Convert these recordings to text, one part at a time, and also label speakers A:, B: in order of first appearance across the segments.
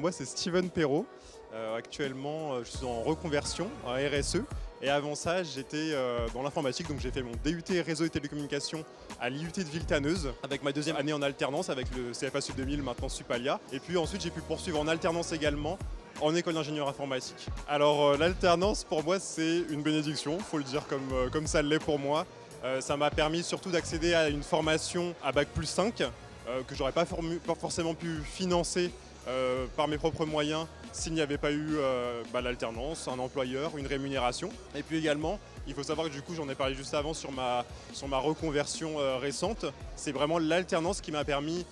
A: moi, c'est Steven Perrault. Actuellement, je suis en reconversion en RSE. Et avant ça, j'étais dans l'informatique, donc j'ai fait mon DUT réseau et télécommunications à l'IUT de Villetaneuse, avec ma deuxième année en alternance avec le CFA Sud 2000, maintenant Supalia. Et puis ensuite, j'ai pu poursuivre en alternance également en école d'ingénieur informatique. Alors l'alternance, pour moi, c'est une bénédiction, il faut le dire comme ça l'est pour moi. Ça m'a permis surtout d'accéder à une formation à Bac+5 que j'aurais pas forcément pu financer par mes propres moyens s'il n'y avait pas eu l'alternance, un employeur, une rémunération. Et puis également, il faut savoir que du coup, j'en ai parlé juste avant sur ma reconversion récente, c'est vraiment l'alternance qui m'a permis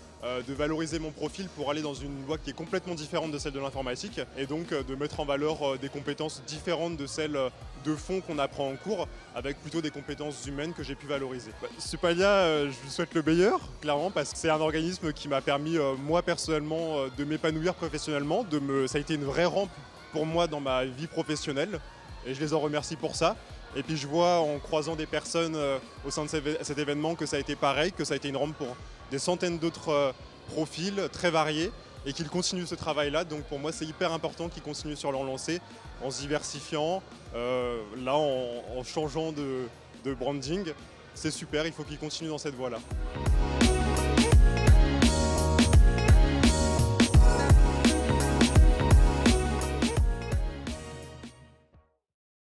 A: de valoriser mon profil pour aller dans une voie qui est complètement différente de celle de l'informatique et donc de mettre en valeur des compétences différentes de celles de fond qu'on apprend en cours avec plutôt des compétences humaines que j'ai pu valoriser. Supalia, je lui souhaite le meilleur, clairement, parce que c'est un organisme qui m'a permis, moi personnellement, de m'épanouir professionnellement. Ça a été une vraie rampe pour moi dans ma vie professionnelle et je les en remercie pour ça. Et puis je vois en croisant des personnes au sein de cet événement que ça a été pareil, que ça a été une rampe pour des centaines d'autres profils très variés et qu'ils continuent ce travail-là. Donc pour moi, c'est hyper important qu'ils continuent sur leur lancée en se diversifiant, là en changeant de branding. C'est super, il faut qu'ils continuent dans cette voie-là.